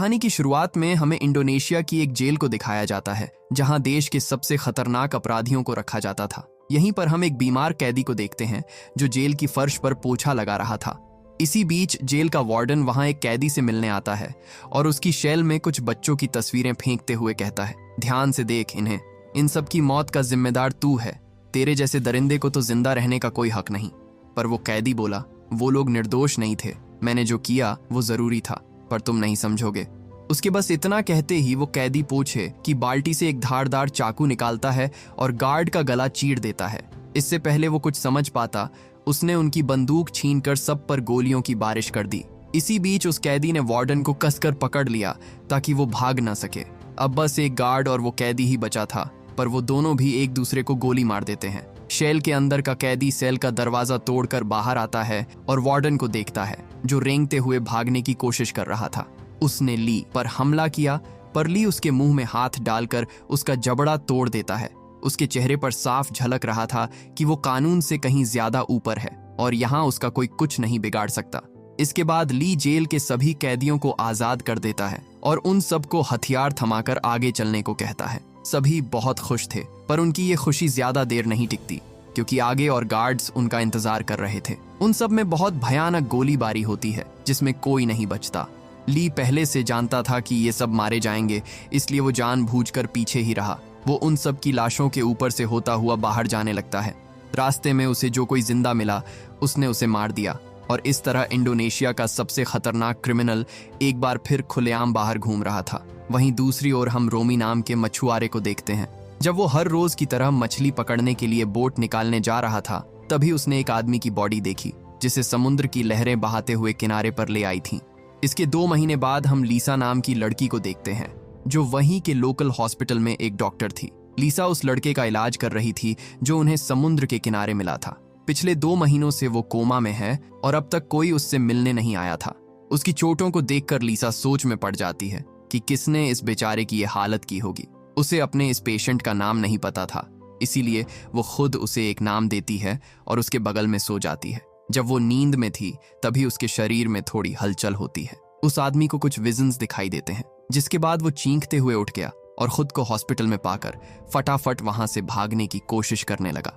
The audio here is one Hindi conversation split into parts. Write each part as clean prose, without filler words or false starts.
कहानी की शुरुआत में हमें इंडोनेशिया की एक जेल को दिखाया जाता है, जहां देश के सबसे खतरनाक अपराधियों को रखा जाता था। यहीं पर हम एक बीमार कैदी को देखते हैं जो जेल की फर्श पर पोछा लगा रहा था। इसी बीच जेल का वार्डन वहां एक कैदी से मिलने आता है और उसकी शेल में कुछ बच्चों की तस्वीरें फेंकते हुए कहता है, ध्यान से देख इन्हें, इन सब की मौत का जिम्मेदार तू है। तेरे जैसे दरिंदे को तो जिंदा रहने का कोई हक नहीं। पर वो कैदी बोला, वो लोग निर्दोष नहीं थे, मैंने जो किया वो जरूरी था, पर तुम नहीं समझोगे। उसके बस इतना कहते ही वो कैदी पूछे कि बाल्टी से एक धारदार चाकू निकालता है और गार्ड का गला चीर देता है। इससे पहले वो कुछ समझ पाता, उसने उनकी बंदूक छीनकर सब पर गोलियों की बारिश कर दी। इसी बीच उस कैदी ने वार्डन को कसकर पकड़ लिया ताकि वो भाग ना सके। अब बस एक गार्ड और वो कैदी ही बचा था, पर वो दोनों भी एक दूसरे को गोली मार देते हैं। शेल के अंदर का कैदी सेल का दरवाजा तोड़कर बाहर आता है और वार्डन को देखता है, जो रेंगते हुए भागने की कोशिश कर रहा था। उसने ली पर हमला किया, पर ली उसके मुंह में हाथ डालकर उसका जबड़ा तोड़ देता है। उसके चेहरे पर साफ झलक रहा था कि वो कानून से कहीं ज्यादा ऊपर है और यहाँ उसका कोई कुछ नहीं बिगाड़ सकता। इसके बाद ली जेल के सभी कैदियों को आजाद कर देता है और उन सबको हथियार थमाकर आगे चलने को कहता है। सभी बहुत खुश थे, पर उनकी ये खुशी ज्यादा देर नहीं टिकती, क्योंकि आगे और गार्ड्स उनका इंतजार कर रहे थे। उन सब में बहुत भयानक गोलीबारी होती है जिसमें कोई नहीं बचता। ली पहले से जानता था कि ये सब मारे जाएंगे, इसलिए वो जानबूझकर पीछे ही रहा। वो उन सब की लाशों के ऊपर से होता हुआ बाहर जाने लगता है। रास्ते में उसे जो कोई जिंदा मिला उसने उसे मार दिया और इस तरह इंडोनेशिया का सबसे खतरनाक क्रिमिनल एक बार फिर खुलेआम बाहर घूम रहा था। वहीं दूसरी ओर हम रोमी नाम के मछुआरे को देखते हैं। जब वो हर रोज की तरह मछली पकड़ने के लिए बोट निकालने जा रहा था, तभी उसने एक आदमी की बॉडी देखी जिसे समुद्र की लहरें बहाते हुए किनारे पर ले आई थीं। इसके 2 महीने बाद हम लीसा नाम की लड़की को देखते हैं, जो वहीं के लोकल हॉस्पिटल में एक डॉक्टर थी। लीसा उस लड़के का इलाज कर रही थी जो उन्हें समुद्र के किनारे मिला था। पिछले 2 महीनों से वो कोमा में है और अब तक कोई उससे मिलने नहीं आया था। उसकी चोटों को देखकर लीसा सोच में पड़ जाती है कि किसने इस बेचारे की ये हालत की होगी। उसे अपने इस पेशेंट का नाम नहीं पता था, इसीलिए वो खुद उसे एक नाम देती है और उसके बगल में सो जाती है। जब वो नींद में थी तभी उसके शरीर में थोड़ी हलचल होती है। उस आदमी को कुछ विजन्स दिखाई देते हैं, जिसके बाद वो चींखते हुए उठ गया और खुद को हॉस्पिटल में पाकर फटाफट वहां से भागने की कोशिश करने लगा।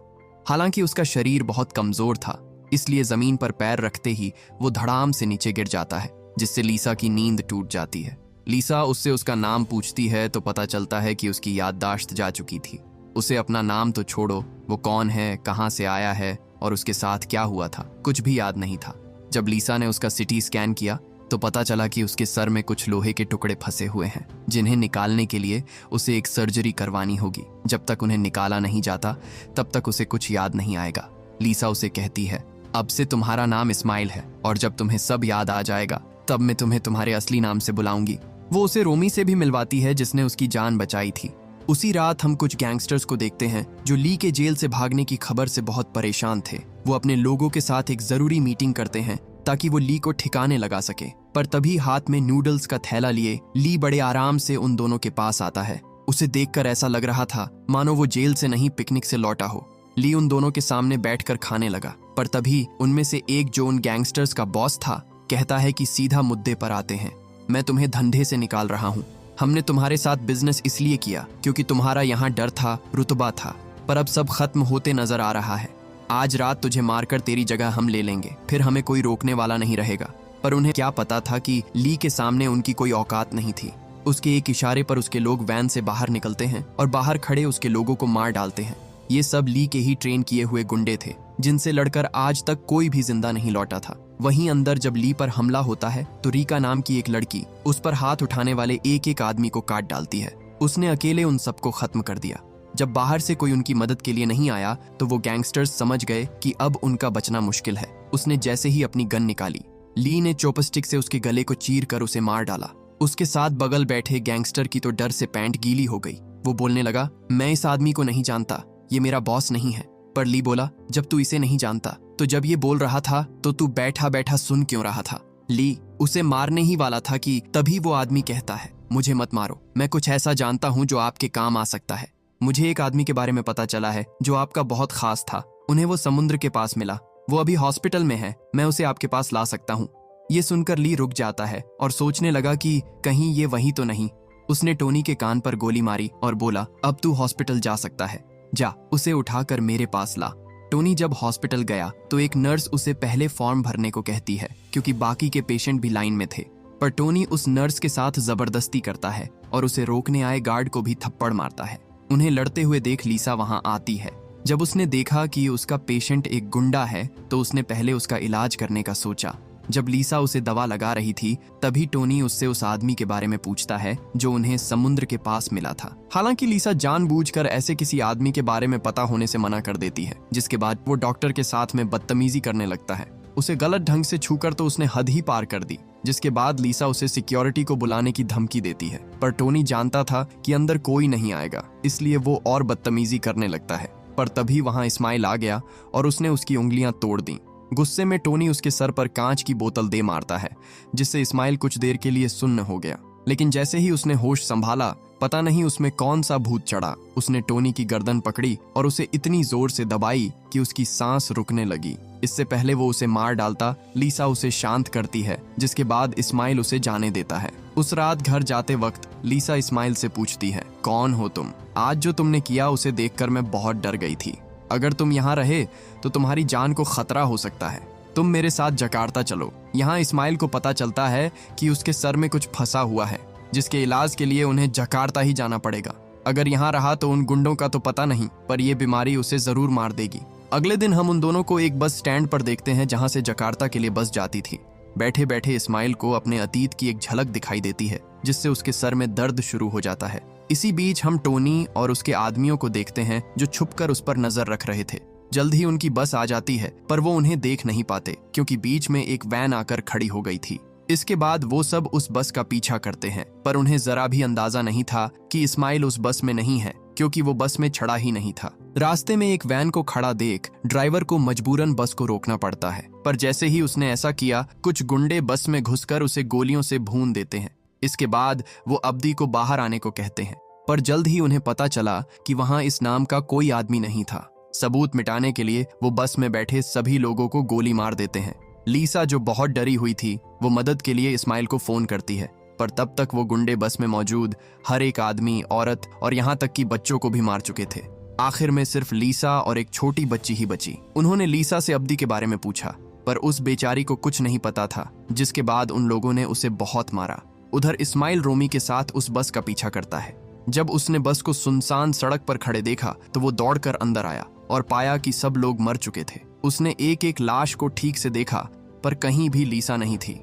हालांकि उसका शरीर बहुत कमजोर था, इसलिए जमीन पर पैर रखते ही वो धड़ाम से नीचे गिर जाता है, जिससे लीसा की नींद टूट जाती है। लीसा उससे उसका नाम पूछती है तो पता चलता है कि उसकी याददाश्त जा चुकी थी। उसे अपना नाम तो छोड़ो, वो कौन है, कहाँ से आया है और उसके साथ क्या हुआ था, कुछ भी याद नहीं था। जब लीसा ने उसका सिटी स्कैन किया तो पता चला कि उसके सर में कुछ लोहे के टुकड़े फंसे हुए हैं, जिन्हें निकालने के लिए उसे एक सर्जरी करवानी होगी। जब तक उन्हें निकाला नहीं जाता तब तक उसे कुछ याद नहीं आएगा। लीसा उसे कहती है, अब से तुम्हारा नाम इस्माइल है और जब तुम्हें सब याद आ जाएगा तब मैं तुम्हें तुम्हारे असली नाम से बुलाऊंगी। वो उसे रोमी से भी मिलवाती है जिसने उसकी जान बचाई थी। उसी रात हम कुछ गैंगस्टर्स को देखते हैं जो ली के जेल से भागने की खबर से बहुत परेशान थे। वो अपने लोगों के साथ एक जरूरी मीटिंग करते हैं ताकि वो ली को ठिकाने लगा सके। पर तभी हाथ में नूडल्स का थैला लिए ली बड़े आराम से उन दोनों के पास आता है। उसे देखकर ऐसा लग रहा था मानो वो जेल से नहीं पिकनिक से लौटा हो। ली उन दोनों के सामने बैठकर खाने लगा, पर तभी उनमें से एक जो उन गैंगस्टर्स का बॉस था कहता है कि सीधा मुद्दे पर आते हैं, मैं तुम्हें धंधे से निकाल रहा हूँ। हमने तुम्हारे साथ बिजनेस इसलिए किया क्योंकि तुम्हारा यहाँ डर था, रुतबा था, पर अब सब खत्म होते नजर आ रहा है। आज रात तुझे मारकर तेरी जगह हम ले लेंगे, फिर हमें कोई रोकने वाला नहीं रहेगा। पर उन्हें क्या पता था कि ली के सामने उनकी कोई औकात नहीं थी। उसके एक इशारे पर उसके लोग वैन से बाहर निकलते हैं और बाहर खड़े उसके लोगों को मार डालते हैं। ये सब ली के ही ट्रेन किए हुए गुंडे थे, जिनसे लड़कर आज तक कोई भी जिंदा नहीं लौटा था। वहीं अंदर जब ली पर हमला होता है तो रीका नाम की एक लड़की उस पर हाथ उठाने वाले एक एक आदमी को काट डालती है। उसने अकेले उन सबको खत्म कर दिया। जब बाहर से कोई उनकी मदद के लिए नहीं आया तो वो गैंगस्टर्स समझ गए कि अब उनका बचना मुश्किल है। उसने जैसे ही अपनी गन निकाली, ली ने चॉपस्टिक से उसके गले को चीर कर उसे मार डाला। उसके साथ बगल बैठे गैंगस्टर की तो डर से पैंट गीली हो गई। वो बोलने लगा, मैं इस आदमी को नहीं जानता, ये मेरा बॉस नहीं है। पर ली बोला, जब तू इसे नहीं जानता तो जब ये बोल रहा था तो तू बैठा बैठा सुन क्यों रहा था। ली उसे मारने ही वाला था कि तभी वो आदमी कहता है, मुझे मत मारो, मैं कुछ ऐसा जानता हूँ जो आपके काम आ सकता है। मुझे एक आदमी के बारे में पता चला है जो आपका बहुत खास था। उन्हें वो समुद्र के पास मिला, वो अभी हॉस्पिटल में है, मैं उसे आपके पास ला सकता हूँ। ये सुनकर ली रुक जाता है और सोचने लगा कि कहीं ये वही तो नहीं। उसने टोनी के कान पर गोली मारी और बोला, अब तू हॉस्पिटल जा सकता है, जा उसे उठाकर मेरे पास ला। टोनी जब हॉस्पिटल गया तो एक नर्स उसे पहले फॉर्म भरने को कहती है क्योंकि बाकी के पेशेंट भी लाइन में थे, पर टोनी उस नर्स के साथ जबरदस्ती करता है और उसे रोकने आए गार्ड को भी थप्पड़ मारता है। उन्हें लड़ते हुए देख लीसा वहां आती है। जब उसने देखा कि उसका पेशेंट एक गुंडा है तो उसने पहले उसका इलाज करने का सोचा। जब लीसा उसे दवा लगा रही थी तभी टोनी उससे उस आदमी के बारे में पूछता है जो उन्हें समुद्र के पास मिला था। हालांकि लीसा जानबूझकर ऐसे किसी आदमी के बारे में पता होने से मना कर देती है, जिसके बाद वो डॉक्टर के साथ में बदतमीजी करने लगता है। उसे गलत ढंग से छूकर तो उसने हद ही पार कर दी, जिसके बाद लीसा उसे सिक्योरिटी को बुलाने की धमकी देती है। पर टोनी जानता था कि अंदर कोई नहीं आएगा, इसलिए वो और बदतमीजी करने लगता है। पर तभी वहां इस्माइल आ गया और उसने उसकी उंगलियां तोड़ दी। गुस्से में टोनी उसके सर पर कांच की बोतल दे मारता है, जिससे इस्माइल कुछ देर के लिए सुन्न हो गया। लेकिन जैसे ही उसने होश संभाला, पता नहीं उसमें कौन सा भूत चढ़ा, उसने टोनी की गर्दन पकड़ी और उसे इतनी जोर से दबाई कि उसकी सांस रुकने लगी। इससे पहले वो उसे मार डालता, लीसा उसे शांत करती है, जिसके बाद इस्माइल उसे जाने देता है। उस रात घर जाते वक्त लीसा इस्माइल से पूछती है, कौन हो तुम? आज जो तुमने किया उसे देखकर मैं बहुत डर गई थी। अगर तुम यहाँ रहे तो तुम्हारी जान को खतरा हो सकता है। तुम मेरे साथ जकार्ता चलो। यहाँ इस्माइल को पता चलता है कि उसके सर में कुछ फंसा हुआ है, जिसके इलाज के लिए उन्हें जकार्ता ही जाना पड़ेगा। अगर यहाँ रहा तो उन गुंडों का तो पता नहीं, पर यह बीमारी उसे जरूर मार देगी। अगले दिन हम उन दोनों को एक बस स्टैंड पर देखते हैं जहाँ से जकार्ता के लिए बस जाती थी। बैठे बैठे इस्माइल को अपने अतीत की एक झलक दिखाई देती है, जिससे उसके सर में दर्द शुरू हो जाता है। इसी बीच हम टोनी और उसके आदमियों को देखते हैं जो छुपकर उस पर नजर रख रहे थे। जल्द ही उनकी बस आ जाती है, पर वो उन्हें देख नहीं पाते क्योंकि बीच में एक वैन आकर खड़ी हो गई थी। इसके बाद वो सब उस बस का पीछा करते हैं, पर उन्हें जरा भी अंदाजा नहीं था कि इस्माइल उस बस में नहीं है, क्योंकि वो बस में चढ़ा ही नहीं था। रास्ते में एक वैन को खड़ा देख ड्राइवर को मजबूरन बस को रोकना पड़ता है, पर जैसे ही उसने ऐसा किया, कुछ गुंडे बस में घुसकर उसे गोलियों से भून देते हैं। इसके बाद वो अब्दी को बाहर आने को कहते हैं, पर जल्द ही उन्हें पता चला कि वहां इस नाम का कोई आदमी नहीं था। सबूत मिटाने के लिए वो बस में बैठे सभी लोगों को गोली मार देते हैं। लीसा जो बहुत डरी हुई थी, वो मदद के लिए इस्माइल को फोन करती है, पर तब तक वो गुंडे बस में मौजूद हर एक आदमी, औरत और यहाँ तक कि बच्चों को भी मार चुके थे। आखिर में सिर्फ लीसा और एक छोटी बच्ची ही बची। उन्होंने लीसा से अब्दी के बारे में पूछा, पर उस बेचारी को कुछ नहीं पता था, जिसके बाद उन लोगों ने उसे बहुत मारा। उधर इस्माइल रोमी के साथ उस बस का पीछा करता है। जब उसने बस को सुनसान सड़क पर खड़े देखा तो वो दौड़कर अंदर आया और पाया कि सब लोग मर चुके थे। उसने एक एक लाश को ठीक से देखा, पर कहीं भी लीसा नहीं थी।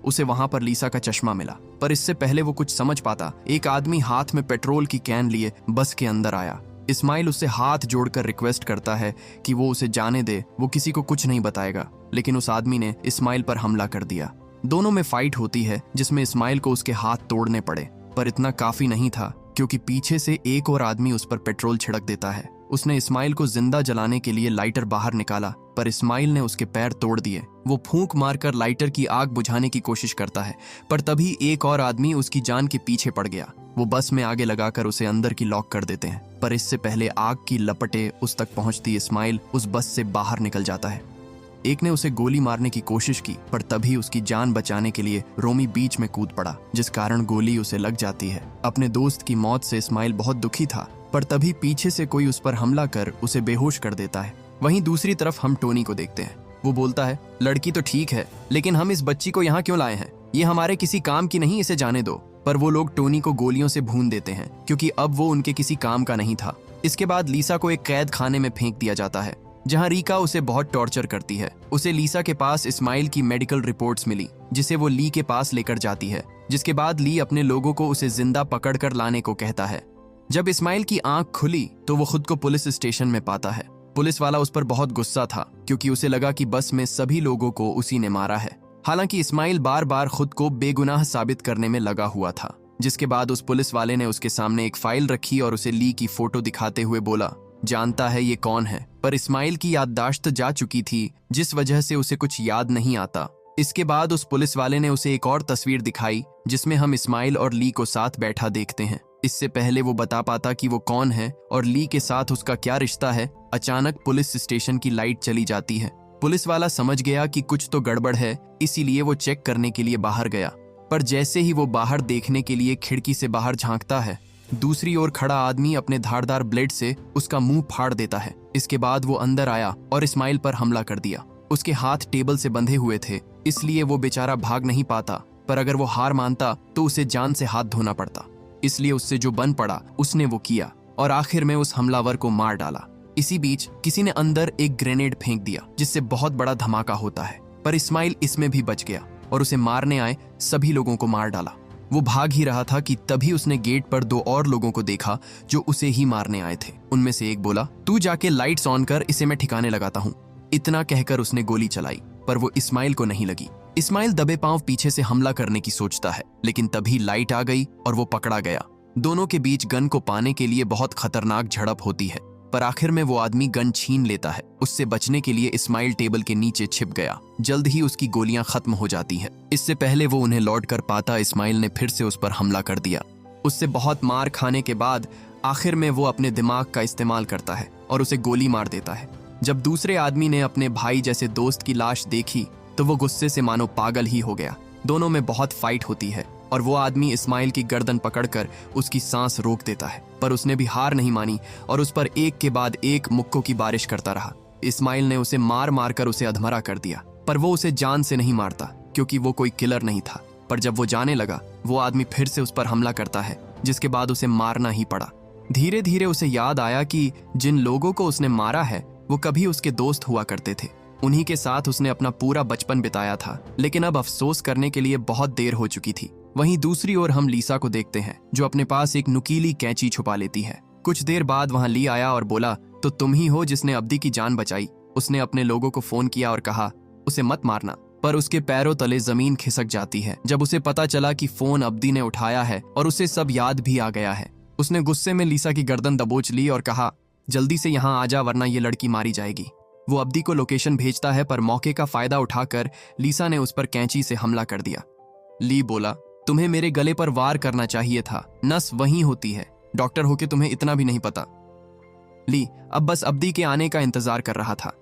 उसे वहां पर लीसा का चश्मा मिला, पर इससे पहले वो कुछ समझ पाता, एक आदमी हाथ में पेट्रोल की कैन लिए बस के अंदर आया। इस्माइल उससे हाथ जोड़कर रिक्वेस्ट करता है कि वो उसे जाने दे, वो किसी को कुछ नहीं बताएगा, लेकिन उस आदमी ने इस्माइल पर हमला कर दिया। दोनों में फाइट होती है, जिसमें इस्माइल को उसके हाथ तोड़ने पड़े, पर इतना काफी नहीं था क्योंकि पीछे से एक और आदमी उस पर पेट्रोल छिड़क देता है। उसने इस्माइल को जिंदा जलाने के लिए लाइटर बाहर निकाला, पर इस्माइल ने उसके पैर तोड़ दिए। वो फूंक मारकर लाइटर की आग बुझाने की कोशिश करता है, पर तभी एक और आदमी उसकी जान के पीछे पड़ गया। वो बस में आगे लगाकर उसे अंदर की लॉक कर देते हैं, पर इससे पहले आग की लपटें उस तक पहुंचती इस्माइल उस बस से बाहर निकल जाता है। एक ने उसे गोली मारने की कोशिश की, पर तभी उसकी जान बचाने के लिए रोमी बीच में कूद पड़ा, जिस कारण गोली उसे लग जाती है। अपने दोस्त की मौत से इस्माइल बहुत दुखी था, पर तभी पीछे से कोई उस पर हमला कर उसे बेहोश कर देता है। वहीं दूसरी तरफ हम टोनी को देखते हैं। वो बोलता है, लड़की तो ठीक है, लेकिन हम इस बच्ची को यहाँ क्यों लाए हैं? ये हमारे किसी काम की नहीं, इसे जाने दो। पर वो लोग टोनी को गोलियों से भून देते हैं, क्योंकि अब वो उनके किसी काम का नहीं था। इसके बाद लीसा को एक कैद खाने में फेंक दिया जाता है, जहां रीका उसे बहुत टॉर्चर करती है। उसे लीसा के पास इस्माइल की मेडिकल रिपोर्ट्स मिली, जिसे वो ली के पास लेकर जाती है, जिसके बाद ली अपने लोगों को उसे जिंदा पकड़कर लाने को कहता है। जब इस्माइल की आंख खुली तो वो खुद को पुलिस स्टेशन में पाता है। पुलिस वाला उस पर बहुत गुस्सा था, क्योंकि उसे लगा कि बस में सभी लोगों को उसी ने मारा है। हालांकि इस्माइल बार बार खुद को बेगुनाह साबित करने में लगा हुआ था। जिसके बाद उस पुलिस वाले ने उसके सामने एक फाइल रखी और उसे ली की फोटो दिखाते हुए बोला, जानता है ये कौन है? पर इस्माइल की याददाश्त जा चुकी थी, जिस वजह से उसे कुछ याद नहीं आता। इसके बाद उस पुलिस वाले ने उसे एक और तस्वीर दिखाई, जिसमें हम इस्माइल और ली को साथ बैठा देखते हैं। इससे पहले वो बता पाता कि वो कौन है और ली के साथ उसका क्या रिश्ता है, अचानक पुलिस स्टेशन की लाइट चली जाती है। पुलिस वाला समझ गया कि कुछ तो गड़बड़ है, इसीलिए वो चेक करने के लिए बाहर गया। पर जैसे ही वो बाहर देखने के लिए खिड़की से बाहर झांकता है, दूसरी ओर खड़ा आदमी अपने धारदार ब्लेड से उसका मुंह फाड़ देता है। इसके बाद वो अंदर आया और इस्माइल पर हमला कर दिया। उसके हाथ टेबल से बंधे हुए थे, इसलिए वो बेचारा भाग नहीं पाता, पर अगर वो हार मानता तो उसे जान से हाथ धोना पड़ता। इसलिए उससे जो बन पड़ा उसने वो किया और आखिर में उस हमलावर को मार डाला। इसी बीच किसी ने अंदर एक ग्रेनेड फेंक दिया, जिससे बहुत बड़ा धमाका होता है, पर इस्माइल इसमें भी बच गया और उसे मारने आए सभी लोगों को मार डाला। वो भाग ही रहा था कि तभी उसने गेट पर 2 और लोगों को देखा जो उसे ही मारने आए थे। उनमें से एक बोला, तू जाके लाइट्स ऑन कर, इसे मैं ठिकाने लगाता हूँ। इतना कहकर उसने गोली चलाई, पर वो इस्माइल को नहीं लगी। इस्माइल दबे पांव पीछे से हमला करने की सोचता है, लेकिन तभी लाइट आ गई और वो पकड़ा गया। दोनों के बीच गन को पाने के लिए बहुत खतरनाक झड़प होती है, पर आखिर में वो आदमी गन छीन लेता है। उससे बचने के लिए इस्माइल टेबल के नीचे छिप गया। जल्द ही उसकी गोलियां खत्म हो जाती हैं। इससे पहले वो उन्हें लौट कर पाता, इस्माइल ने फिर से उस पर हमला कर दिया। उससे बहुत मार खाने के बाद आखिर में वो अपने दिमाग का इस्तेमाल करता है और उसे गोली मार देता है। जब दूसरे आदमी ने अपने भाई जैसे दोस्त की लाश देखी तो वो गुस्से से मानो पागल ही हो गया। दोनों में बहुत फाइट होती है और वो आदमी इस्माइल की गर्दन पकड़कर उसकी सांस रोक देता है, पर उसने भी हार नहीं मानी और उस पर एक के बाद एक मुक्कों की बारिश करता रहा। इस्माइल ने उसे मार मार कर उसे अधमरा कर दिया, पर वो उसे जान से नहीं मारता क्योंकि वो कोई किलर नहीं था। पर जब वो जाने लगा, वो आदमी फिर से उस पर हमला करता है, जिसके बाद उसे मारना ही पड़ा। धीरे धीरे उसे याद आया कि जिन लोगों को उसने मारा है वो कभी उसके दोस्त हुआ करते थे। उन्हीं के साथ उसने अपना पूरा बचपन बिताया था, लेकिन अब अफसोस करने के लिए बहुत देर हो चुकी थी। वहीं दूसरी ओर हम लीसा को देखते हैं, जो अपने पास एक नुकीली कैंची छुपा लेती है। कुछ देर बाद वहां ली आया और बोला, तो तुम ही हो जिसने अब्दी की जान बचाई। उसने अपने लोगों को फोन किया और कहा, उसे मत मारना, पर उसके पैरों तले जमीन खिसक जाती है जब उसे पता चला कि फोन अब्दी ने उठाया है और उसे सब याद भी आ गया है। उसने गुस्से में लीसा की गर्दन दबोच ली और कहा, जल्दी से यहाँ आ जा वरना ये लड़की मारी जाएगी। वो अब्दी को लोकेशन भेजता है, पर मौके का फायदा उठाकर लीसा ने उस पर कैंची से हमला कर दिया। ली बोला, तुम्हें मेरे गले पर वार करना चाहिए था, नस वहीं होती है। डॉक्टर होके तुम्हें इतना भी नहीं पता। ली अब बस अब्दी के आने का इंतजार कर रहा था।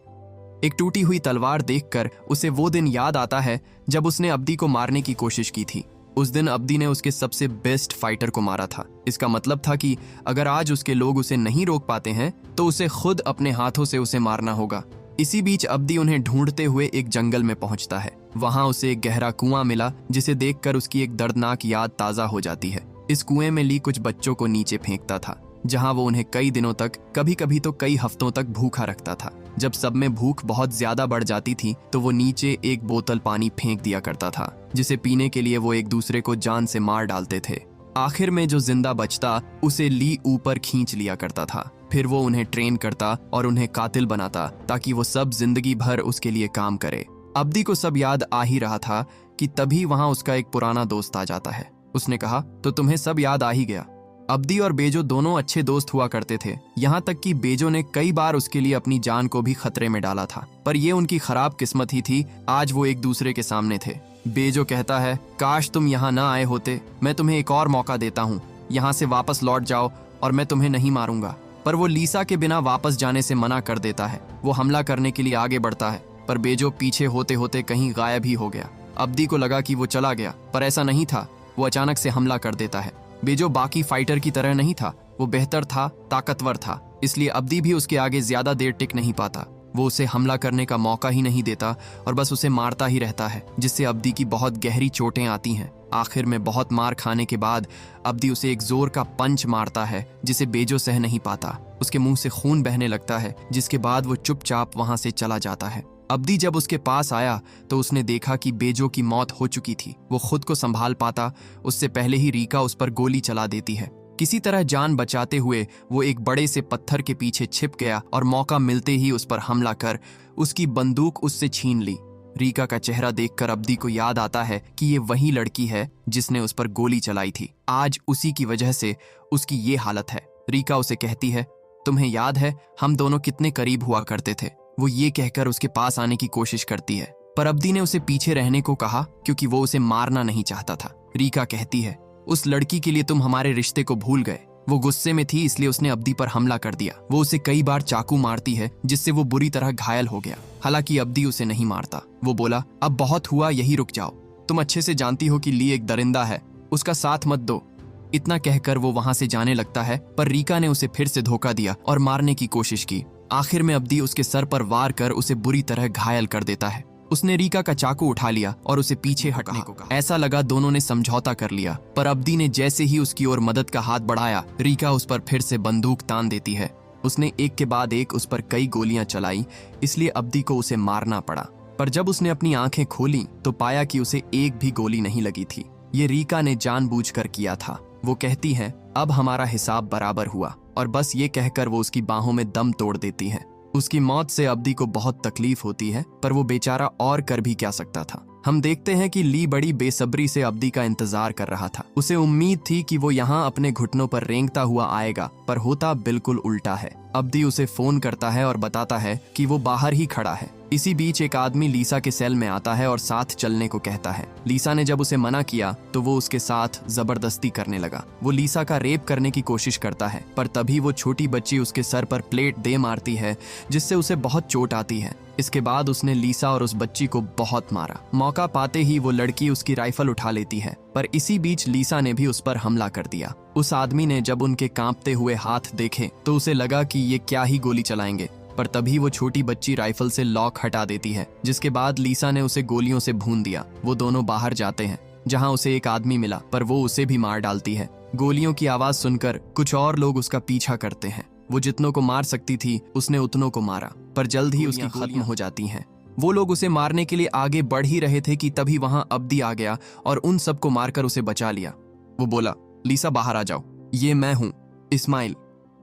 एक टूटी हुई तलवार देखकर उसे वो दिन याद आता है जब उसने अब्दी को मारने की कोशिश की थी। उस दिन अब्दी ने उसके सबसे बेस्ट फाइटर को मारा था। इसका मतलब था कि अगर आज उसके लोग उसे नहीं रोक पाते हैं तो उसे खुद अपने हाथों से उसे मारना होगा। इसी बीच अब्दी उन्हें ढूंढते हुए एक जंगल में पहुंचता है। वहां उसे एक गहरा कुआं मिला, जिसे देखकर उसकी एक दर्दनाक याद ताजा हो जाती है। इस कुएं में ली कुछ बच्चों को नीचे फेंकता था, जहां वो उन्हें कई दिनों तक, कभी कभी तो कई हफ्तों तक भूखा रखता था। जब सब में भूख बहुत ज्यादा बढ़ जाती थी तो वो नीचे एक बोतल पानी फेंक दिया करता था, जिसे पीने के लिए वो एक दूसरे को जान से मार डालते थे। आखिर में जो जिंदा बचता उसे ली ऊपर खींच लिया करता था। फिर वो उन्हें ट्रेन करता और उन्हें कातिल बनाता ताकि वो सब जिंदगी भर उसके लिए काम करे। अब्दी को सब याद आ ही रहा था कि तभी वहां उसका एक पुराना दोस्त आ जाता है। उसने कहा, तो तुम्हें सब याद आ ही गया। अब्दी और बेजो दोनों अच्छे दोस्त हुआ करते थे, यहाँ तक कि बेजो ने कई बार उसके लिए अपनी जान को भी खतरे में डाला था, पर ये उनकी खराब किस्मत ही थी। आज वो एक दूसरे के सामने थे। बेजो कहता है, काश तुम यहाँ ना आए होते, मैं तुम्हें एक और मौका देता हूँ, यहाँ से वापस लौट जाओ और मैं तुम्हें नहीं मारूंगा। पर वो लीसा के बिना वापस जाने से मना कर देता है। वो हमला करने के लिए आगे बढ़ता है, पर बेजो पीछे होते होते कहीं गायब ही हो गया। अब्दी को लगा कि वो चला गया, पर ऐसा नहीं था। वो अचानक से हमला कर देता है। बेजो बाकी फाइटर की तरह नहीं था, वो बेहतर था, ताकतवर था, इसलिए अब्दी भी उसके आगे ज्यादा देर टिक नहीं पाता। वो उसे हमला करने का मौका ही नहीं देता और बस उसे मारता ही रहता है, जिससे अब्दी की बहुत गहरी चोटें आती हैं। आखिर में बहुत मार खाने के बाद अब्दी उसे एक जोर का पंच मारता है, जिसे बेजो सह नहीं पाता। उसके मुंह से खून बहने लगता है, जिसके बाद वो चुपचाप वहां से चला जाता है। अब्दी जब उसके पास आया तो उसने देखा कि बेजो की मौत हो चुकी थी। वो खुद को संभाल पाता उससे पहले ही रीका उस पर गोली चला देती है। किसी तरह जान बचाते हुए वो एक बड़े से पत्थर के पीछे छिप गया और मौका मिलते ही उस पर हमला कर उसकी बंदूक उससे छीन ली। रीका का चेहरा देखकर अब्दी को याद आता है कि ये वही लड़की है जिसने उस पर गोली चलाई थी। आज उसी की वजह से उसकी ये हालत है। रीका उसे कहती है, तुम्हें याद है हम दोनों कितने करीब हुआ करते थे। वो ये कहकर उसके पास आने की कोशिश करती है, पर अब्दी ने उसे पीछे रहने को कहा क्योंकि वो उसे मारना नहीं चाहता था। रीका कहती है, उस लड़की के लिए तुम हमारे रिश्ते को भूल गए, वो गुस्से में थी इसलिए उसने अब्दी पर हमला कर दिया। वो उसे कई बार चाकू मारती है जिससे वो बुरी तरह घायल हो गया। हालांकि अब्दी उसे नहीं मारता। वो बोला, अब बहुत हुआ, यही रुक जाओ। तुम अच्छे से जानती हो कि ली एक दरिंदा है, उसका साथ मत दो। इतना कहकर वो वहां से जाने लगता है, पर रीका ने उसे फिर से धोखा दिया और मारने की कोशिश की। आखिर में अब्दी उसके सर पर वार कर उसे बुरी तरह घायल कर देता है। उसने रीका का चाकू उठा लिया और उसे पीछे हटने को कहा। ऐसा लगा दोनों ने समझौता कर लिया, पर अब्दी ने जैसे ही उसकी ओर मदद का हाथ बढ़ाया, रीका उस पर फिर से बंदूक तान देती है। उसने एक के बाद एक उस पर कई गोलियां चलाई, इसलिए अब्दी को उसे मारना पड़ा। पर जब उसने अपनी आंखें खोली तो पाया कि उसे एक भी गोली नहीं लगी थी। ये रीका ने जानबूझकर किया था। वो कहती है, अब हमारा हिसाब बराबर हुआ, और बस ये कहकर वो उसकी बाहों में दम तोड़ देती है। उसकी मौत से अब्दी को बहुत तकलीफ होती है, पर वो बेचारा और कर भी क्या सकता था। हम देखते हैं कि ली बड़ी बेसब्री से अब्दी का इंतजार कर रहा था। उसे उम्मीद थी कि वो यहाँ अपने घुटनों पर रेंगता हुआ आएगा, पर होता बिल्कुल उल्टा है। अब्दी उसे फोन करता है और बताता है कि वो बाहर ही खड़ा है। इसी बीच एक आदमी लीसा के सेल में आता है और साथ चलने को कहता है। लीसा ने जब उसे मना किया तो वो उसके साथ जबरदस्ती करने लगा। वो लीसा का रेप करने की कोशिश करता है, पर तभी वो छोटी बच्ची उसके सर पर प्लेट दे मारती है, जिससे उसे बहुत चोट आती है। इसके बाद उसने लीसा और उस बच्ची को बहुत मारा। मौका पाते ही वो लड़की उसकी राइफल उठा लेती है, पर इसी बीच लीसा ने भी उस पर हमला कर दिया। उस आदमी ने जब उनके कांपते हुए हाथ देखे तो उसे लगा कि ये क्या ही गोली चलाएंगे, पर तभी वो छोटी बच्ची राइफल से लॉक हटा देती है, जिसके बाद लीसा ने उसे गोलियों से भून दिया। वो दोनों बाहर जाते हैं, जहां उसे एक आदमी मिला, पर वो उसे भी मार डालती है। गोलियों की आवाज सुनकर कुछ और लोग उसका पीछा करते हैं। वो जितनों को मार सकती थी उसने उतनों को मारा, पर जल्द ही उसकी खत्म हो जाती हैं। वो लोग उसे मारने के लिए आगे बढ़ ही रहे थे कि तभी वहां अब्दी आ गया और उन सबको मारकर उसे बचा लिया। वो बोला, लीसा बाहर आ जाओ, ये मैं हूं, इस्माइल।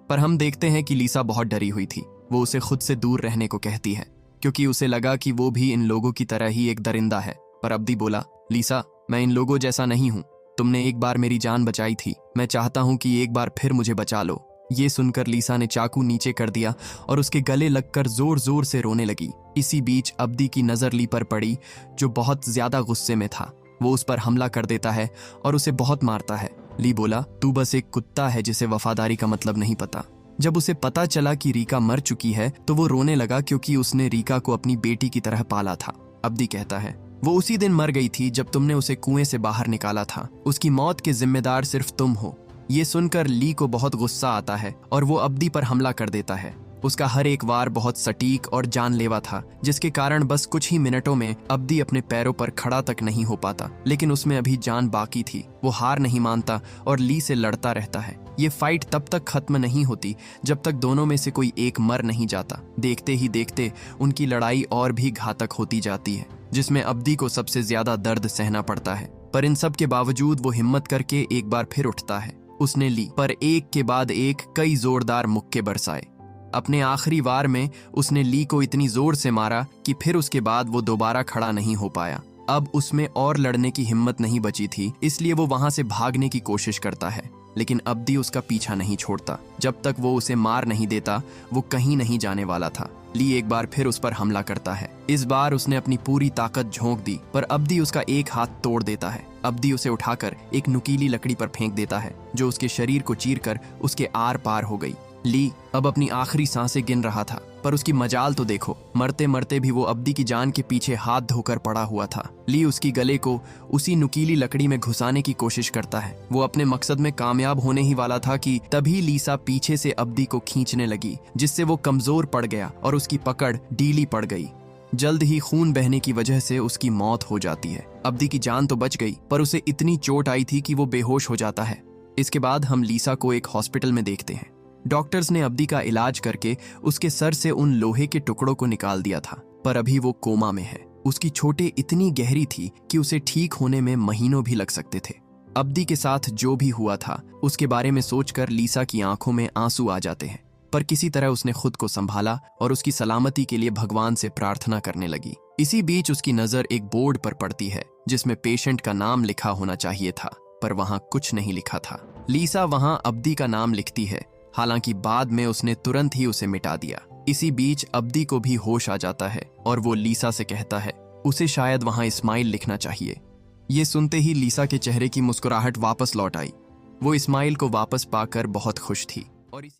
पर हम देखते हैं कि लीसा बहुत डरी हुई थी। वो उसे खुद से दूर रहने को कहती है, क्योंकि उसे लगा कि वो भी इन लोगों की तरह ही एक दरिंदा है। पर अब्दी बोला, लीसा, मैं इन लोगों जैसा नहीं हूं। तुमने एक बार मेरी जान बचाई थी, मैं चाहता हूं कि एक बार फिर मुझे बचा लो। ये सुनकर लीसा ने चाकू नीचे कर दिया और उसके गले लगकर जोर जोर से रोने लगी। इसी बीच अब्दी की नजर ली पर पड़ी, जो बहुत ज्यादा गुस्से में था। वो उस पर हमला कर देता है और उसे बहुत मारता है। ली बोला, तू बस एक कुत्ता है जिसे वफादारी का मतलब नहीं पता। जब उसे पता चला कि रीका मर चुकी है तो वो रोने लगा, क्योंकि उसने रीका को अपनी बेटी की तरह पाला था। अब्दी कहता है, वो उसी दिन मर गई थी जब तुमने उसे कुएं से बाहर निकाला था। उसकी मौत के जिम्मेदार सिर्फ तुम हो। ये सुनकर ली को बहुत गुस्सा आता है और वो अब्दी पर हमला कर देता है। उसका हर एक वार बहुत सटीक और जानलेवा था, जिसके कारण बस कुछ ही मिनटों में अब्दी अपने पैरों पर खड़ा तक नहीं हो पाता। लेकिन उसमें अभी जान बाकी थी। वो हार नहीं मानता और ली से लड़ता रहता है। ये फाइट तब तक खत्म नहीं होती जब तक दोनों में से कोई एक मर नहीं जाता। देखते ही देखते उनकी लड़ाई और भी घातक होती जाती है, जिसमें अब्दी को सबसे ज्यादा दर्द सहना पड़ता है। पर इन सब के बावजूद वो हिम्मत करके एक बार फिर उठता है। उसने ली पर एक के बाद एक कई जोरदार मुक्के बरसाए। अपने आखिरी वार में उसने ली को इतनी जोर से मारा कि फिर उसके बाद वो दोबारा खड़ा नहीं हो पाया। अब उसमें और लड़ने की हिम्मत नहीं बची थी, इसलिए वो वहां से भागने की कोशिश करता है, लेकिन अब्दी उसका पीछा नहीं छोड़ता। जब तक वो उसे मार नहीं देता वो कहीं नहीं जाने वाला था। ली एक बार फिर उस पर हमला करता है। इस बार उसने अपनी पूरी ताकत झोंक दी, पर अब्दी उसका एक हाथ तोड़ देता है। अब्दी उसे उठाकर एक नुकीली लकड़ी पर फेंक देता है, जो उसके शरीर को चीरकर उसके आर पार हो गई। ली अब अपनी आखिरी सांसें गिन रहा था, पर उसकी मजाल तो देखो, मरते मरते भी वो अब्दी की जान के पीछे हाथ धोकर पड़ा हुआ था। ली उसकी गले को उसी नुकीली लकड़ी में घुसाने की कोशिश करता है। वो अपने मकसद में कामयाब होने ही वाला था कि तभी लीसा पीछे से अब्दी को खींचने लगी, जिससे वो कमजोर पड़ गया और उसकी पकड़ ढीली पड़ गई। जल्द ही खून बहने की वजह से उसकी मौत हो जाती है। अब्दी की जान तो बच गई, पर उसे इतनी चोट आई थी कि वो बेहोश हो जाता है। इसके बाद हम लीसा को एक हॉस्पिटल में देखते हैं। डॉक्टर्स ने अब्दी का इलाज करके उसके सर से उन लोहे के टुकड़ों को निकाल दिया था, पर अभी वो कोमा में है। उसकी चोटें इतनी गहरी थी कि उसे ठीक होने में महीनों भी लग सकते थे। अब्दी के साथ जो भी हुआ था उसके बारे में सोचकर लीसा की आंखों में आंसू आ जाते हैं, पर किसी तरह उसने खुद को संभाला और उसकी सलामती के लिए भगवान से प्रार्थना करने लगी। इसी बीच उसकी नजर एक बोर्ड पर पड़ती है जिसमें पेशेंट का नाम लिखा होना चाहिए था, पर वहां कुछ नहीं लिखा था। लीसा वहां अब्दी का नाम लिखती है, हालांकि बाद में उसने तुरंत ही उसे मिटा दिया। इसी बीच अब्दी को भी होश आ जाता है और वो लीसा से कहता है उसे शायद वहां इस्माइल लिखना चाहिए। ये सुनते ही लीसा के चेहरे की मुस्कुराहट वापस लौट आई। वो इस्माइल को वापस पाकर बहुत खुश थी और इसी